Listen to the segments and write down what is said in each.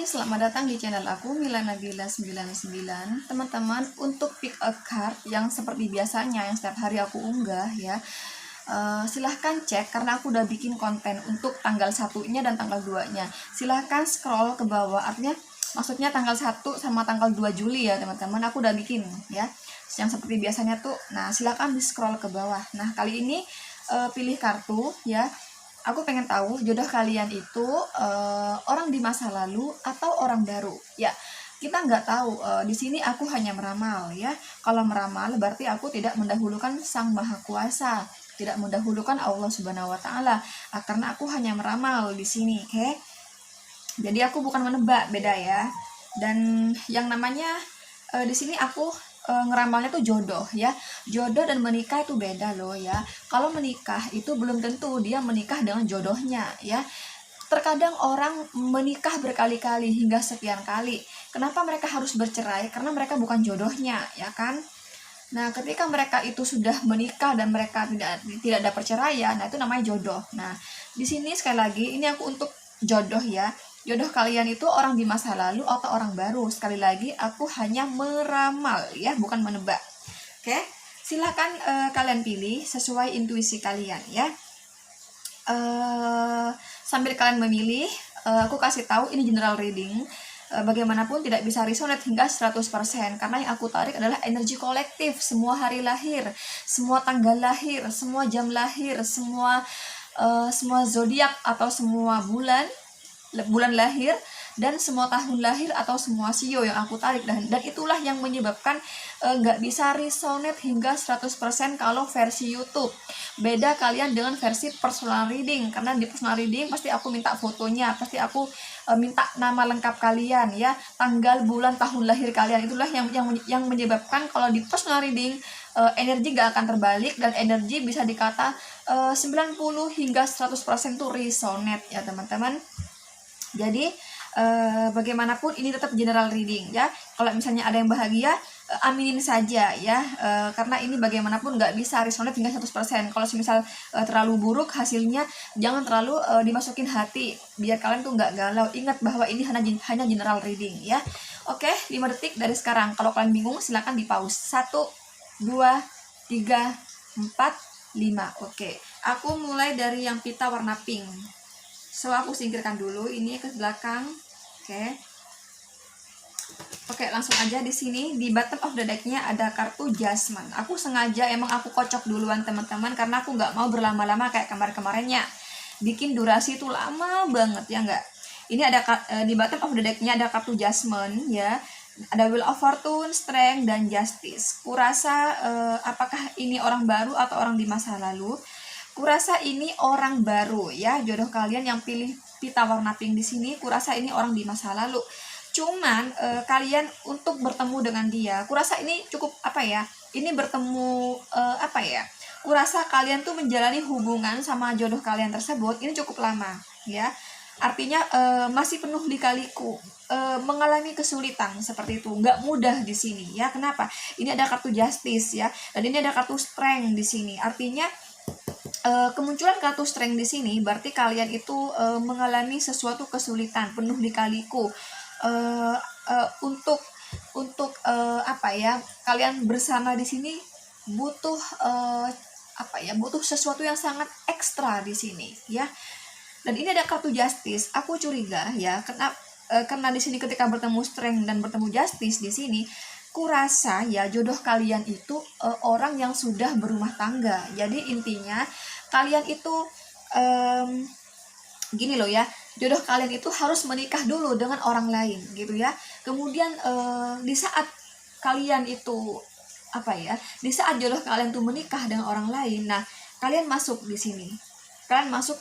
selamat datang di channel aku Mila Nabila 99. Teman-teman, untuk pick a card yang seperti biasanya yang setiap hari aku unggah ya, silahkan cek karena aku udah bikin konten untuk tanggal 1-nya dan tanggal 2-nya. Silahkan scroll ke bawah, artinya maksudnya tanggal 1 sama tanggal 2 Juli ya teman-teman, aku udah bikin ya yang seperti biasanya tuh. Nah, silahkan di scroll ke bawah. Nah, kali ini pilih kartu ya. Aku pengen tahu jodoh kalian itu orang di masa lalu atau orang baru ya. Kita nggak tahu, di sini aku hanya meramal ya. Kalau meramal berarti aku tidak mendahulukan Sang Maha Kuasa, tidak mendahulukan Allah Subhanahu wa taala, karena aku hanya meramal di sini, oke? Jadi aku bukan menebak, beda ya. Dan yang namanya di sini aku ngeramalnya tuh jodoh ya. Jodoh dan menikah itu beda loh ya. Kalau menikah itu belum tentu dia menikah dengan jodohnya ya. Terkadang orang menikah berkali-kali hingga sekian kali. Kenapa mereka harus bercerai? Karena mereka bukan jodohnya, ya kan? Nah, ketika mereka itu sudah menikah dan mereka tidak ada perceraian, nah itu namanya jodoh. Nah, di sini sekali lagi ini aku untuk jodoh ya. Jodoh kalian itu orang di masa lalu atau orang baru. Sekali lagi aku hanya meramal ya, bukan menebak. Oke, silakan kalian pilih sesuai intuisi kalian ya. Sambil kalian memilih, aku kasih tahu ini general reading. Bagaimanapun tidak bisa resonate hingga 100%, karena yang aku tarik adalah energi kolektif, semua hari lahir, semua tanggal lahir, semua jam lahir, semua zodiak atau semua bulan lahir, dan semua tahun lahir atau semua sio yang aku tarik, dan itulah yang menyebabkan nggak bisa resonate hingga 100% kalau versi YouTube. Beda kalian dengan versi personal reading, karena di personal reading pasti aku minta fotonya, pasti aku minta nama lengkap kalian ya, tanggal, bulan, tahun lahir kalian. Itulah yang menyebabkan kalau di personal reading energi gak akan terbalik, dan energi bisa dikata 90 hingga 100% tuh resonate ya teman-teman. Jadi bagaimanapun ini tetap general reading ya. Kalau misalnya ada yang bahagia, aminin saja ya, karena ini bagaimanapun nggak bisa resonate hingga 100%. Kalau misal terlalu buruk hasilnya, jangan terlalu dimasukin hati, biar kalian tuh nggak galau. Ingat bahwa ini hanya general reading ya. Oke, 5 detik dari sekarang. Kalau kalian bingung silahkan di pause. 1, 2, 3, 4, 5. Oke, aku mulai dari yang pita warna pink. So, aku singkirkan dulu ini ke belakang. Oke, langsung aja di sini di bottom of the deck-nya ada kartu Jasmine. Aku sengaja emang aku kocok duluan teman-teman, karena aku nggak mau berlama-lama kayak kemarin-kemarinnya. Bikin durasi itu lama banget ya nggak? Ini ada di bottom of the deck-nya ada kartu Jasmine ya. Ada Wheel of Fortune, Strength, dan Justice. Kurasa apakah ini orang baru atau orang di masa lalu? Kurasa ini orang baru ya, jodoh kalian yang pilih pita warna pink di sini. Kurasa ini orang di masa lalu. Cuman kalian untuk bertemu dengan dia, kurasa ini cukup apa ya? Ini bertemu apa ya? Kurasa kalian tuh menjalani hubungan sama jodoh kalian tersebut ini cukup lama ya. Artinya masih penuh lika-liku, mengalami kesulitan seperti itu, nggak mudah di sini ya. Kenapa? Ini ada kartu Justice ya, dan ini ada kartu Strength di sini. Artinya kemunculan kartu Strength di sini berarti kalian itu mengalami sesuatu kesulitan, penuh lika-liku. Untuk apa ya? Kalian bersama di sini butuh apa ya? Butuh sesuatu yang sangat ekstra di sini ya. Dan ini ada kartu Justice. Aku curiga ya, karena di sini ketika bertemu Strength dan bertemu Justice di sini, kurasa ya jodoh kalian itu orang yang sudah berumah tangga. Jadi intinya kalian itu gini loh ya, jodoh kalian itu harus menikah dulu dengan orang lain gitu ya. Kemudian di saat kalian itu apa ya, di saat jodoh kalian tuh menikah dengan orang lain, nah kalian masuk di sini. Kalian masuk,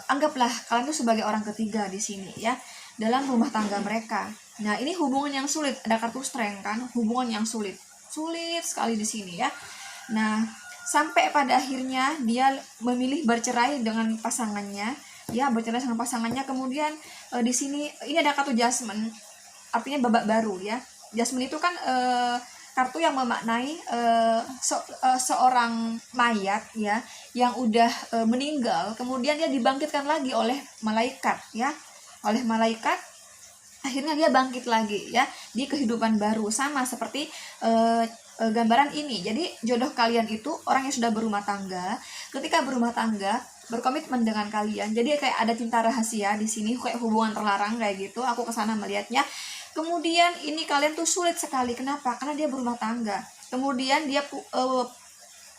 anggaplah kalian tuh sebagai orang ketiga di sini ya, dalam rumah tangga mereka. Nah, ini hubungan yang sulit, ada kartu Strength kan, hubungan yang sulit sekali di sini ya. Nah, sampai pada akhirnya dia memilih bercerai dengan pasangannya, ya bercerai dengan pasangannya. Kemudian di sini ini ada kartu Jasmine, artinya babak baru ya. Jasmine itu kan kartu yang memaknai seorang mayat ya, yang udah meninggal, kemudian dia dibangkitkan lagi oleh malaikat ya, oleh malaikat akhirnya dia bangkit lagi ya di kehidupan baru, sama seperti gambaran ini. Jadi jodoh kalian itu orang yang sudah berumah tangga, ketika berumah tangga berkomitmen dengan kalian, jadi kayak ada cinta rahasia di sini, kayak hubungan terlarang kayak gitu. Aku kesana melihatnya. Kemudian ini kalian tuh sulit sekali, kenapa? Karena dia berumah tangga, kemudian dia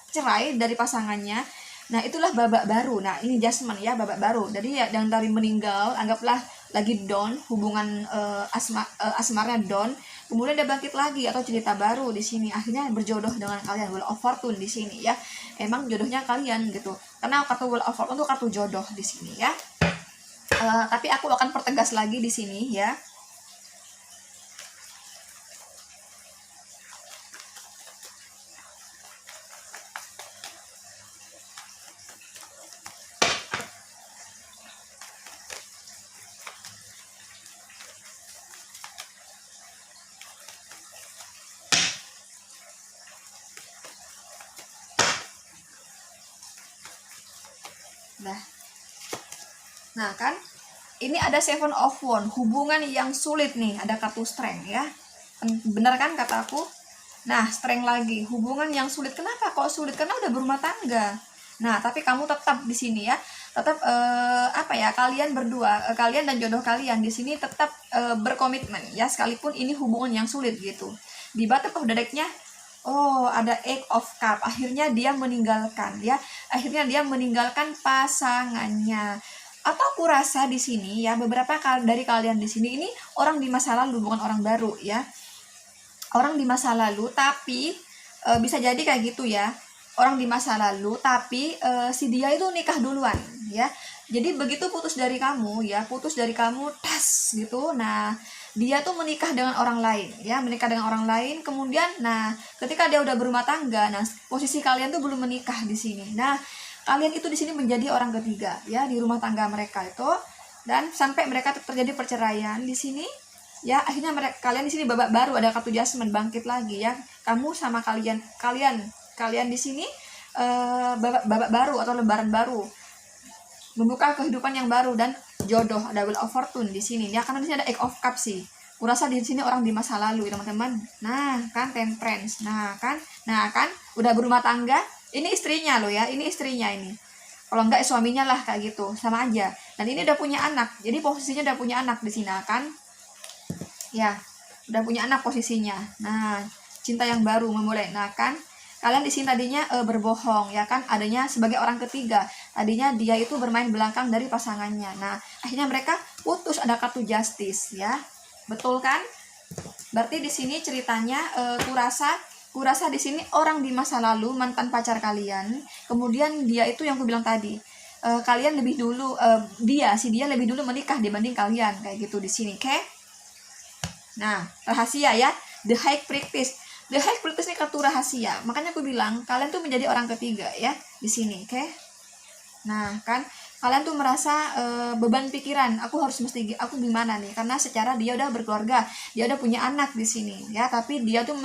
cerai dari pasangannya. Nah itulah babak baru. Nah ini Jasmine ya, babak baru. Jadi ya yang dari meninggal, anggaplah lagi down, hubungan asmarnya down, kemudian dia bangkit lagi atau cerita baru di sini, akhirnya berjodoh dengan kalian, Wheel of Fortune di sini ya. Emang jodohnya kalian gitu, karena kartu Wheel of Fortune itu kartu jodoh di sini ya. Tapi aku akan pertegas lagi di sini ya. Nah kan ini ada Seven of Wands, hubungan yang sulit nih, ada kartu Strength ya. Bener kan kata aku? Nah Strength lagi, hubungan yang sulit. Kenapa kok sulit? Karena udah berumah tangga. Nah tapi kamu tetap di sini ya, tetap kalian berdua, kalian dan jodoh kalian di sini tetap berkomitmen ya, sekalipun ini hubungan yang sulit gitu. Di bottom of the deck-nya ada Eight of Cup. Akhirnya dia meninggalkan ya, akhirnya dia meninggalkan pasangannya. Atau aku rasa di sini ya, beberapa dari kalian di sini ini orang di masa lalu, bukan orang baru ya. Orang di masa lalu, tapi bisa jadi kayak gitu ya. Orang di masa lalu, tapi si dia itu nikah duluan ya. Jadi begitu putus dari kamu ya, tas gitu. Nah dia tuh menikah dengan orang lain ya, kemudian nah ketika dia udah berumah tangga, nah posisi kalian tuh belum menikah di sini. Nah kalian itu di sini menjadi orang ketiga ya di rumah tangga mereka itu, dan sampai mereka terjadi perceraian di sini ya. Akhirnya kalian di sini babak baru, ada kartu Jasmine, bangkit lagi ya. Kamu sama kalian di sini babak baru atau lembaran baru, membuka kehidupan yang baru dan jodoh. Ada Wheel of Fortune di sini ya, karena di sini ada Eight of Cups sih. Kurasa di sini orang di masa lalu teman-teman. Nah kan Temperance, nah kan udah berumah tangga. Ini istrinya loh ya, ini istrinya ini. Kalau enggak suaminya lah kayak gitu, sama aja. Dan ini udah punya anak, jadi posisinya udah punya anak di sini kan. Ya, udah punya anak posisinya. Nah, cinta yang baru memulai. Nah kan, kalian di sini tadinya berbohong ya kan, adanya sebagai orang ketiga. Tadinya dia itu bermain belakang dari pasangannya. Nah, akhirnya mereka putus, ada kartu Justice ya. Betul kan? Berarti di sini ceritanya kurasa di sini orang di masa lalu, mantan pacar kalian. Kemudian dia itu yang aku bilang tadi, kalian lebih dulu dia lebih dulu menikah dibanding kalian kayak gitu di sini, oke? Nah, rahasia ya, The High Priestess. The High Priestess ini kartu rahasia. Makanya aku bilang kalian tuh menjadi orang ketiga ya di sini, oke? Nah, kan kalian tuh merasa beban pikiran, aku gimana nih? Karena secara dia udah berkeluarga, dia udah punya anak di sini ya, tapi dia tuh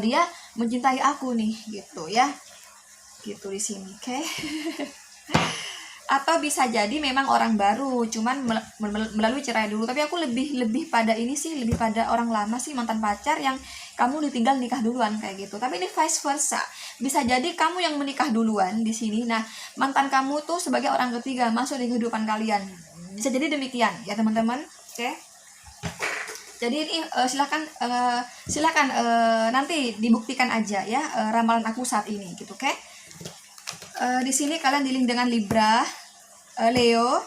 dia mencintai aku nih gitu ya, gitu di sini, oke? Atau bisa jadi memang orang baru, cuman melalui cerai dulu. Tapi aku lebih pada ini sih, lebih pada orang lama sih, mantan pacar yang kamu ditinggal nikah duluan kayak gitu. Tapi ini vice versa, bisa jadi kamu yang menikah duluan di sini. Nah mantan kamu tuh sebagai orang ketiga masuk di kehidupan kalian, bisa jadi demikian ya teman-teman, oke? Jadi ini silakan nanti dibuktikan aja ya ramalan aku saat ini gitu, oke? Di sini kalian di link dengan Libra, Leo,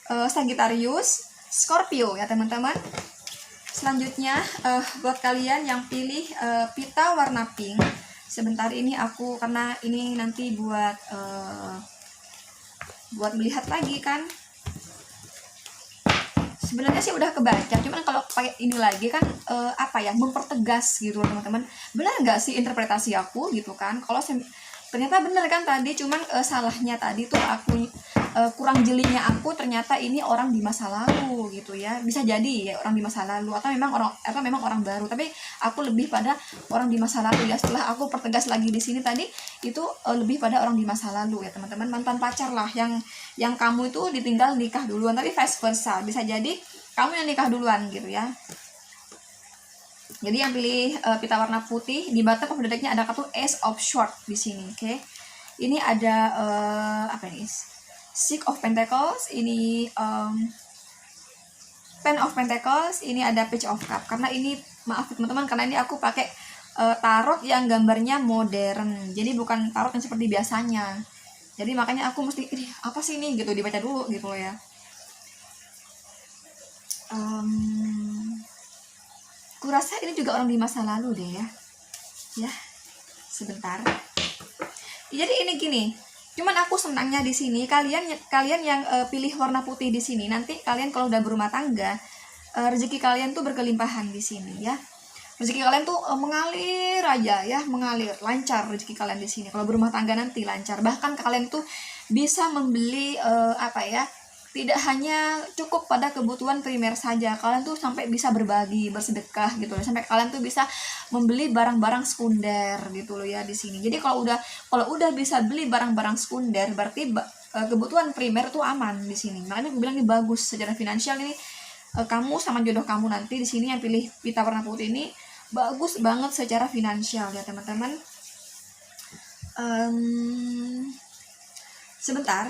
Sagittarius, Scorpio ya teman-teman. Selanjutnya buat kalian yang pilih pita warna pink, sebentar ini aku, karena ini nanti buat melihat lagi kan. Sebenarnya sih udah kebaca, cuman kalau pakai ini lagi kan mempertegas gitu teman-teman. Benar nggak sih interpretasi aku gitu kan? Kalau ternyata bener kan tadi, cuman salahnya tadi tuh aku kurang jelinya aku, ternyata ini orang di masa lalu gitu ya. Bisa jadi ya orang di masa lalu, atau memang orang baru, tapi aku lebih pada orang di masa lalu ya. Setelah aku pertegas lagi di sini tadi itu lebih pada orang di masa lalu ya teman-teman. Mantan pacar lah yang kamu itu ditinggal nikah duluan, tapi vice versa. Bisa jadi kamu yang nikah duluan gitu ya. Jadi yang pilih pita warna putih, di bottom of the deck-nya ada kartu Ace of Swords di sini, oke. Ini ada apa ini? Six of Pentacles, ini Ten of Pentacles, ini ada Page of Cup. Karena ini, maaf teman-teman, karena ini aku pakai tarot yang gambarnya modern. Jadi bukan tarot yang seperti biasanya. Jadi makanya aku mesti, apa sih ini gitu, dibaca dulu gitu loh ya. Kurasa ini juga orang di masa lalu deh ya. Ya, sebentar. Jadi ini gini, cuman aku senangnya di sini kalian yang pilih warna putih di sini, nanti kalian kalau udah berumah tangga, rezeki kalian tuh berkelimpahan di sini ya. Rezeki kalian tuh mengalir aja ya, mengalir, lancar rezeki kalian di sini. Kalau berumah tangga nanti lancar. Bahkan kalian tuh bisa membeli apa ya? Tidak hanya cukup pada kebutuhan primer saja, kalian tuh sampai bisa berbagi, bersedekah gitu loh, sampai kalian tuh bisa membeli barang-barang sekunder gitu loh ya di sini. Jadi kalau udah bisa beli barang-barang sekunder, berarti kebutuhan primer tuh aman di sini. Makanya aku bilang ini bagus secara finansial ini. Kamu sama jodoh kamu nanti di sini yang pilih pita warna putih ini bagus banget secara finansial ya teman-teman. Sebentar.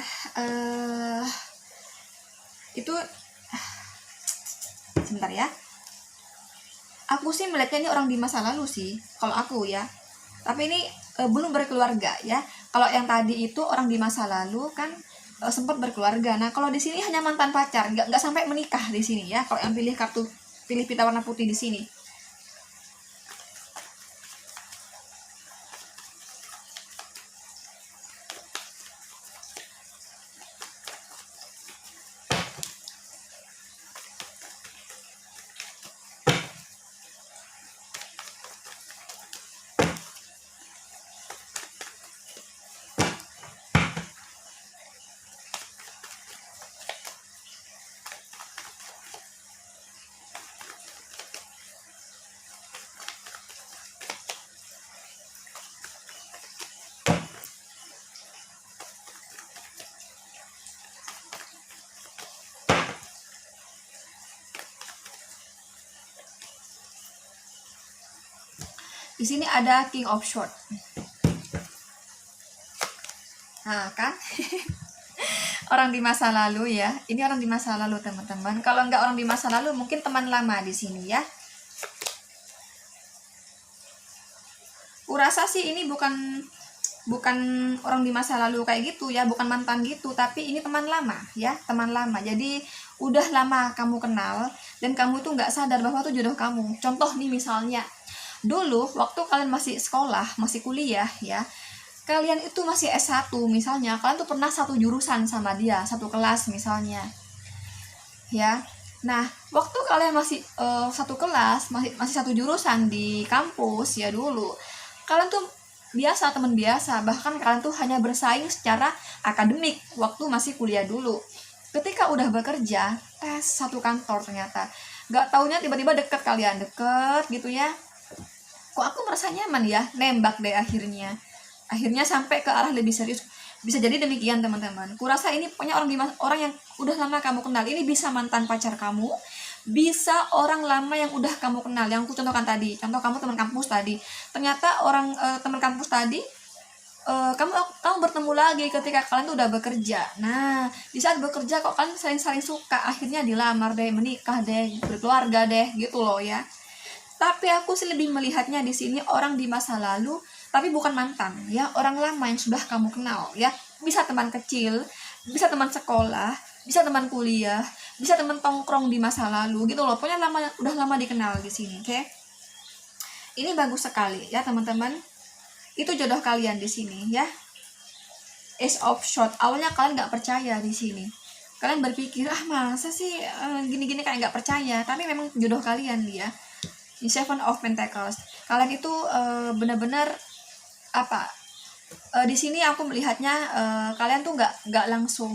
Itu sebentar ya, aku sih melihatnya ini orang di masa lalu sih kalau aku ya, tapi ini belum berkeluarga ya. Kalau yang tadi itu orang di masa lalu kan sempat berkeluarga. Nah kalau di sini hanya mantan pacar, nggak sampai menikah di sini ya. Kalau yang pilih pita warna putih di sini. Di sini ada King of Swords. Nah kan orang di masa lalu ya. Ini orang di masa lalu teman-teman. Kalau nggak orang di masa lalu mungkin teman lama di sini ya. Kurasa sih ini bukan orang di masa lalu kayak gitu ya, bukan mantan gitu, tapi ini teman lama ya, teman lama. Jadi udah lama kamu kenal dan kamu tuh nggak sadar bahwa tuh jodoh kamu. Contoh nih misalnya, dulu waktu kalian masih sekolah, masih kuliah ya, kalian itu masih S1 misalnya, kalian tuh pernah satu jurusan sama dia, satu kelas misalnya ya. Nah waktu kalian masih satu kelas, masih satu jurusan di kampus ya, dulu kalian tuh biasa, teman biasa, bahkan kalian tuh hanya bersaing secara akademik waktu masih kuliah dulu. Ketika udah bekerja, tes satu kantor, ternyata gak taunya tiba-tiba deket gitu ya. Kok aku merasa nyaman ya, nembak deh akhirnya sampai ke arah lebih serius. Bisa jadi demikian teman-teman. Kurasa ini punya orang yang udah lama kamu kenal. Ini bisa mantan pacar kamu, bisa orang lama yang udah kamu kenal, yang aku contohkan tadi. Contoh kamu teman kampus tadi, ternyata orang teman kampus tadi kamu bertemu lagi ketika kalian tuh udah bekerja. Nah di saat bekerja kok kalian saling suka, akhirnya dilamar deh, menikah deh, berkeluarga deh gitu loh ya. Tapi aku sih lebih melihatnya di sini orang di masa lalu, tapi bukan mantan ya, orang lama yang sudah kamu kenal ya. Bisa teman kecil, bisa teman sekolah, bisa teman kuliah, bisa teman tongkrong di masa lalu gitu loh. Pokoknya udah lama dikenal di sini, oke? Ini bagus sekali ya teman-teman. Itu jodoh kalian di sini ya. Ace of Swords. Awalnya kalian nggak percaya di sini. Kalian berpikir masa sih gini-gini kayak nggak percaya. Tapi memang jodoh kalian dia. Di Seven of Pentacles. Kalian itu benar-benar apa? Di sini aku melihatnya kalian tuh nggak langsung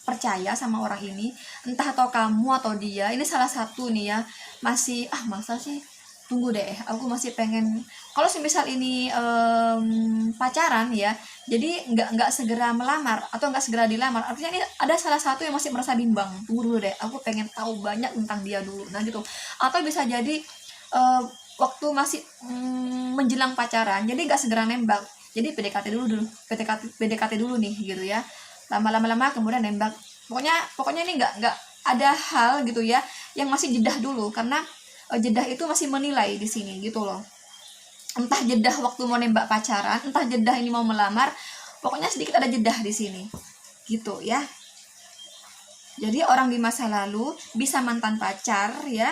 percaya sama orang ini, entah atau kamu atau dia. Ini salah satu nih ya, masih masa sih tunggu deh, aku masih pengen, kalau semisal ini pacaran ya, jadi nggak segera melamar atau nggak segera dilamar, artinya ini ada salah satu yang masih merasa bimbang. Tunggu dulu deh, aku pengen tahu banyak tentang dia dulu, nah gitu. Atau bisa jadi waktu masih menjelang pacaran, jadi nggak segera nembak, jadi PDKT dulu PDKT dulu nih gitu ya, lama kemudian nembak. Pokoknya ini nggak ada hal gitu ya yang masih jedah dulu, karena jedah itu masih menilai di sini gitu loh. Entah jedah waktu mau nembak pacaran, entah jedah ini mau melamar, pokoknya sedikit ada jedah di sini gitu ya. Jadi orang di masa lalu bisa mantan pacar ya,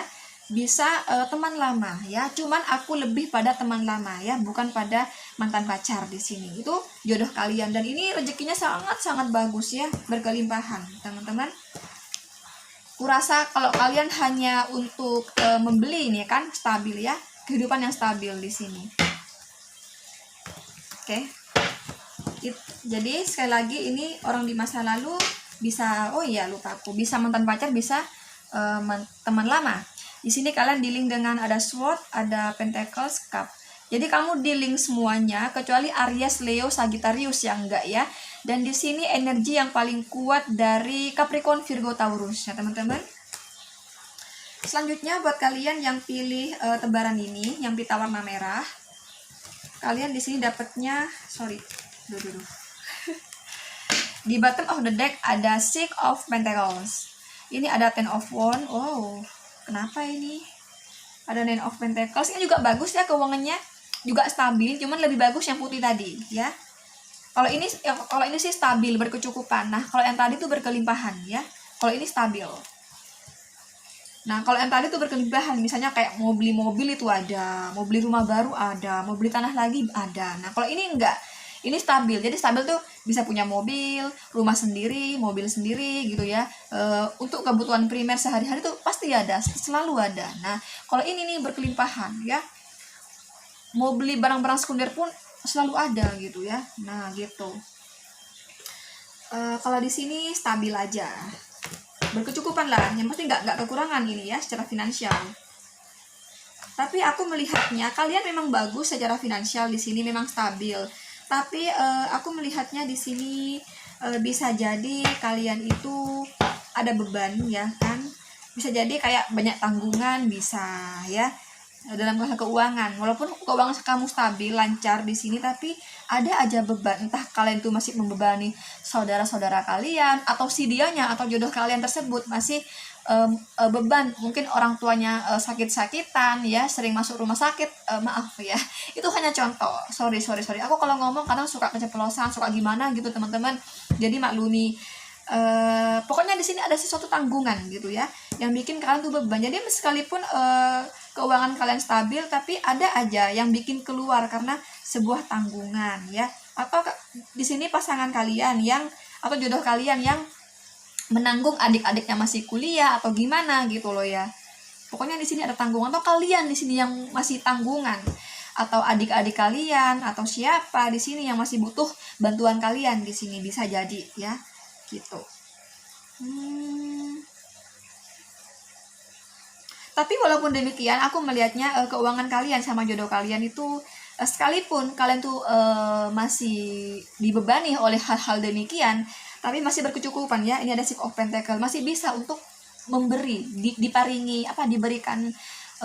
bisa teman lama ya. Cuman aku lebih pada teman lama ya, bukan pada mantan pacar di sini. Itu jodoh kalian, dan ini rezekinya sangat bagus ya, berkelimpahan teman-teman. Kurasa kalau kalian hanya untuk membeli ini kan stabil ya, kehidupan yang stabil di sini. Oke. Jadi sekali lagi ini orang di masa lalu bisa, oh iya lupa aku, bisa mantan pacar, bisa teman lama. Di sini kalian dealing dengan ada Sword, ada Pentacles, Cup. Jadi kamu dealing semuanya kecuali Aries, Leo, Sagittarius yang enggak ya. Dan di sini energi yang paling kuat dari Capricorn, Virgo, Taurus ya teman-teman. Selanjutnya buat kalian yang pilih tebaran ini, yang pita warna merah, kalian di sini dapatnya, di bottom of the deck ada Six of Pentacles. Ini ada Ten of Wands. Oh, kenapa ini? Ada Nine of Pentacles. Ini juga bagus ya keuangannya, juga stabil, cuman lebih bagus yang putih tadi ya. Kalau ini sih stabil, berkecukupan. Nah, kalau yang tadi tuh berkelimpahan ya. Kalau ini stabil. Nah, kalau yang tadi tuh berkelimpahan, misalnya kayak mau beli mobil itu ada, mau beli rumah baru ada, mau beli tanah lagi ada. Nah, kalau ini enggak. Ini stabil. Jadi stabil tuh bisa punya mobil, rumah sendiri, mobil sendiri gitu ya. Untuk kebutuhan primer sehari-hari tuh pasti ada, selalu ada. Nah, kalau ini nih berkelimpahan ya. Mau beli barang-barang sekunder pun selalu ada gitu ya. Nah gitu. Kalau di sini stabil aja, berkecukupan lah, yang pasti nggak kekurangan ini ya secara finansial. Tapi aku melihatnya kalian memang bagus secara finansial di sini, memang stabil. Tapi aku melihatnya di sini bisa jadi kalian itu ada beban ya kan, bisa jadi kayak banyak tanggungan bisa ya. Dalam hal keuangan, walaupun keuangan kamu stabil lancar di sini, tapi ada aja beban, entah kalian tuh masih membebani saudara-saudara kalian, atau si dianya atau jodoh kalian tersebut masih beban, mungkin orang tuanya sakit-sakitan ya, sering masuk rumah sakit, maaf ya, itu hanya contoh, sorry aku kalau ngomong kadang suka keceplosan, suka gimana gitu teman-teman, jadi maklumi. Pokoknya di sini ada sesuatu tanggungan gitu ya, yang bikin kalian tuh beban. Jadi sekalipun keuangan kalian stabil, tapi ada aja yang bikin keluar karena sebuah tanggungan ya. Atau di sini pasangan kalian yang, atau jodoh kalian yang menanggung adik-adiknya masih kuliah atau gimana gitu loh ya. Pokoknya di sini ada tanggungan, atau kalian di sini yang masih tanggungan, atau adik-adik kalian, atau siapa di sini yang masih butuh bantuan kalian di sini, bisa jadi ya gitu. Tapi walaupun demikian, aku melihatnya keuangan kalian sama jodoh kalian itu sekalipun kalian tuh masih dibebani oleh hal-hal demikian, tapi masih berkecukupan ya. Ini ada Six of Pentacles, masih bisa untuk memberi, diparingi diberikan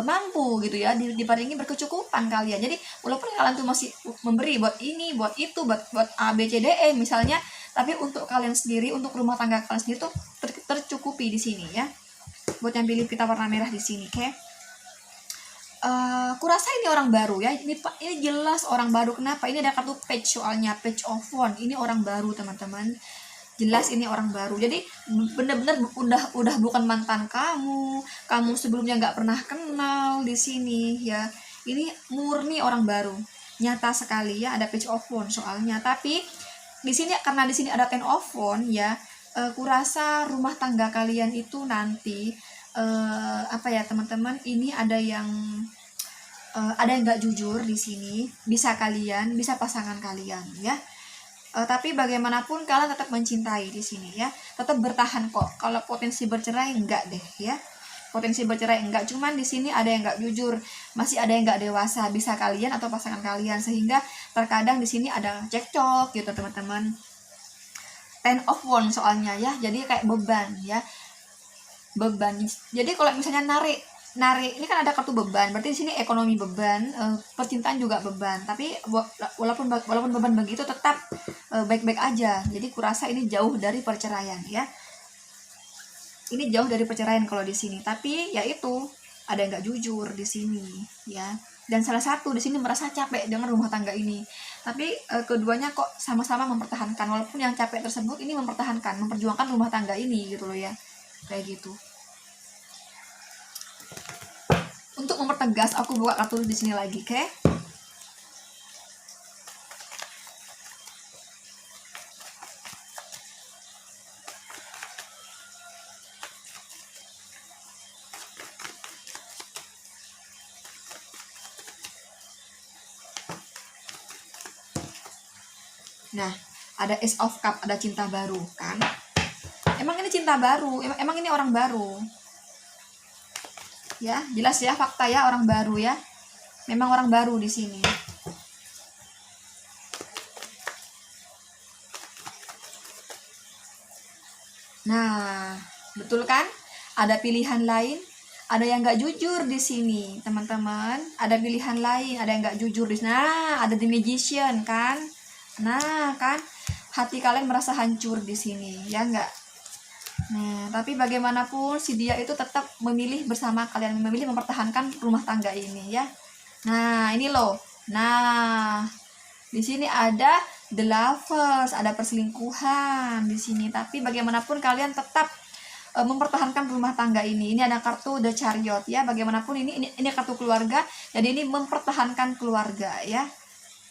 mampu gitu ya, diparingi berkecukupan kalian. Jadi walaupun kalian tuh masih memberi buat ini, buat itu, buat A, B, C, D, E misalnya, tapi untuk kalian sendiri, untuk rumah tangga kalian sendiri tuh tercukupi di sini ya. Buat yang pilih pita warna merah di sini, oke? Kurasa ini orang baru ya. Ini jelas orang baru. Kenapa? Ini ada kartu page, soalnya Page of Wands. Ini orang baru teman-teman. Jelas ini orang baru. Jadi benar-benar udah bukan mantan kamu sebelumnya nggak pernah kenal di sini ya. Ini murni orang baru. Nyata sekali ya, ada Page of Wands soalnya. Tapi di sini, karena di sini ada Ten of Wands ya, kurasa rumah tangga kalian itu nanti teman-teman, ini ada yang nggak jujur di sini, bisa kalian, bisa pasangan kalian ya. Tapi bagaimanapun kalian tetap mencintai di sini ya, tetap bertahan kok. Kalau potensi bercerai enggak deh ya. potensi bercerai, enggak. Cuman di sini ada yang enggak jujur, masih ada yang enggak dewasa, bisa kalian atau pasangan kalian, sehingga terkadang di sini ada cekcok gitu teman-teman. Ten of Wands soalnya ya, jadi kayak beban ya, beban. Jadi kalau misalnya narik ini kan ada kartu beban, berarti di sini ekonomi beban, percintaan juga beban. Tapi walaupun beban begitu tetap baik-baik aja. Jadi kurasa ini jauh dari perceraian ya. Ini jauh dari perceraian kalau di sini. Tapi ya itu ada yang nggak jujur di sini ya. Dan salah satu di sini merasa capek dengan rumah tangga ini. Tapi keduanya kok sama-sama mempertahankan, walaupun yang capek tersebut ini mempertahankan, memperjuangkan rumah tangga ini gitu loh ya. Kayak gitu. Untuk mempertegas, aku buka kartu di sini lagi, oke? Nah, ada Ace of Cup, ada cinta baru kan? Emang ini cinta baru, emang ini orang baru. Ya, jelas ya, fakta ya, orang baru ya. Memang orang baru di sini. Nah, betul kan? Ada pilihan lain, ada yang nggak jujur di sini, teman-teman. Ada pilihan lain, ada yang nggak jujur di sini. Nah, ada The Magician kan? Nah, kan hati kalian merasa hancur di sini, ya nggak? Nah, tapi bagaimanapun si dia itu tetap memilih bersama kalian, memilih mempertahankan rumah tangga ini ya. Nah, ini loh. Nah, di sini ada The Lovers, ada perselingkuhan di sini. Tapi bagaimanapun kalian tetap mempertahankan rumah tangga ini. Ini ada kartu The Chariot ya. Bagaimanapun ini kartu keluarga, jadi ini mempertahankan keluarga ya.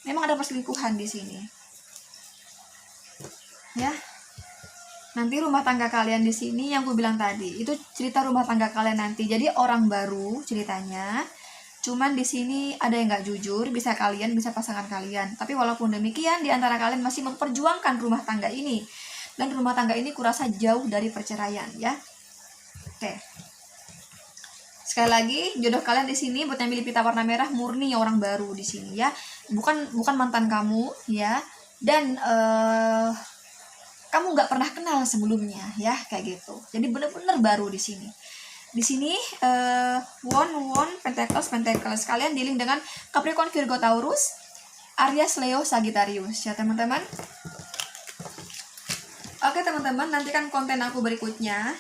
Memang ada perselingkuhan di sini. Ya. Nanti rumah tangga kalian di sini yang gue bilang tadi, itu cerita rumah tangga kalian nanti. Jadi orang baru ceritanya. Cuman di sini ada yang nggak jujur, bisa kalian, bisa pasangan kalian. Tapi walaupun demikian, di antara kalian masih memperjuangkan rumah tangga ini. Dan rumah tangga ini kurasa jauh dari perceraian ya. Oke. Sekali lagi, jodoh kalian di sini buat yang pilih pita warna merah murni orang baru di sini ya. Bukan mantan kamu ya. Dan kamu nggak pernah kenal sebelumnya ya, kayak gitu. Jadi bener-bener baru di sini. Di sini Wand, Pentacles kalian dealing dengan Capricorn, Virgo, Taurus, Aries, Leo, Sagittarius ya teman-teman. Oke teman-teman, nantikan konten aku berikutnya.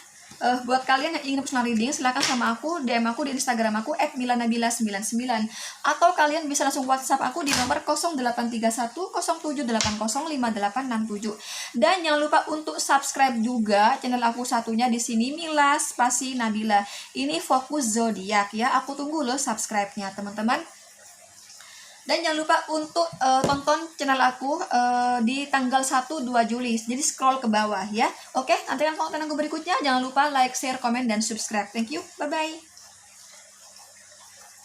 Buat kalian yang ingin personal reading, silahkan sama aku, DM aku di Instagram aku @milanabila99, atau kalian bisa langsung WhatsApp aku di nomor 083107805867. Dan jangan lupa untuk subscribe juga channel aku satunya di sini, Mila Spasi Nabila. Ini fokus zodiak ya. Aku tunggu loh subscribe-nya teman-teman. Dan jangan lupa untuk tonton channel aku di tanggal 1-2 Juli. Jadi scroll ke bawah ya. Oke, nantikan konten aku berikutnya. Jangan lupa like, share, komen, dan subscribe. Thank you. Bye-bye.